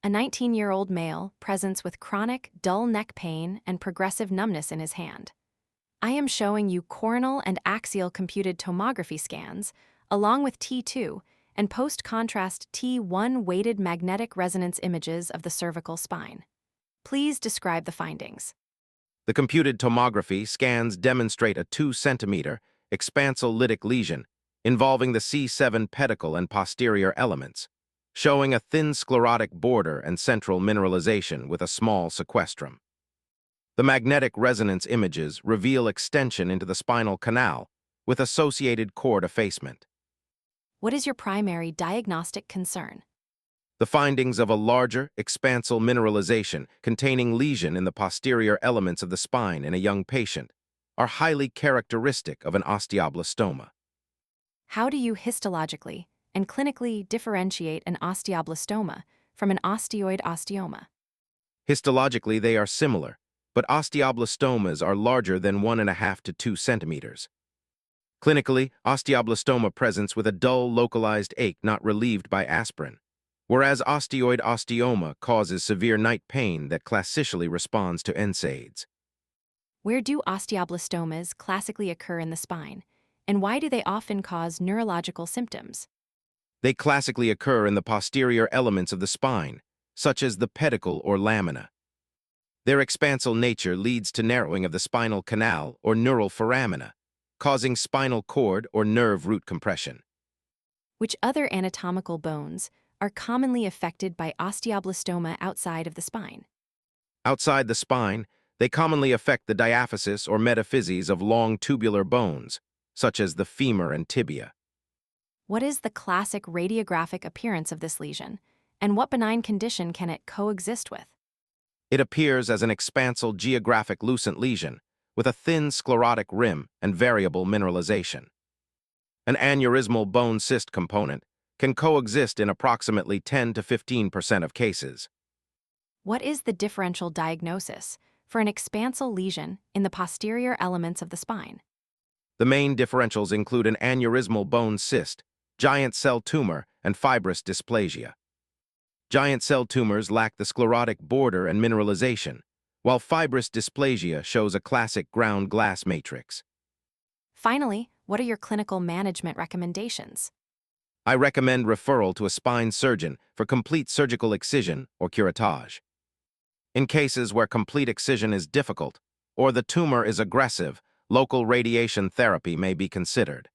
A 19-year-old male presents with chronic, dull neck pain and progressive numbness in his hand. I am showing you coronal and axial computed tomography scans, along with T2 and post-contrast T1 weighted magnetic resonance images of the cervical spine. Please describe the findings. The computed tomography scans demonstrate a 2 centimeter expansolytic lesion involving the C7 pedicle and posterior elements, showing a thin sclerotic border and central mineralization with a small sequestrum. The magnetic resonance images reveal extension into the spinal canal with associated cord effacement. What is your primary diagnostic concern? The findings of a larger, expansal mineralization containing lesion in the posterior elements of the spine in a young patient are highly characteristic of an osteoblastoma. How do you histologically and clinically differentiate an osteoblastoma from an osteoid osteoma? Histologically, they are similar, but osteoblastomas are larger than 1.5 to 2 centimeters. Clinically, osteoblastoma presents with a dull, localized ache not relieved by aspirin, whereas osteoid osteoma causes severe night pain that classically responds to NSAIDs. Where do osteoblastomas classically occur in the spine, and why do they often cause neurological symptoms? They classically occur in the posterior elements of the spine, such as the pedicle or lamina. Their expansal nature leads to narrowing of the spinal canal or neural foramina, causing spinal cord or nerve root compression. Which other anatomical bones are commonly affected by osteoblastoma outside of the spine? Outside the spine, they commonly affect the diaphysis or metaphyses of long tubular bones, such as the femur and tibia. What is the classic radiographic appearance of this lesion, and what benign condition can it coexist with? It appears as an expansal geographic lucent lesion with a thin sclerotic rim and variable mineralization. An aneurysmal bone cyst component can coexist in approximately 10 to 15% of cases. What is the differential diagnosis for an expansal lesion in the posterior elements of the spine? The main differentials include an aneurysmal bone cyst, giant cell tumor, and fibrous dysplasia. Giant cell tumors lack the sclerotic border and mineralization, while fibrous dysplasia shows a classic ground glass matrix. Finally, what are your clinical management recommendations? I recommend referral to a spine surgeon for complete surgical excision or curettage. In cases where complete excision is difficult or the tumor is aggressive, local radiation therapy may be considered.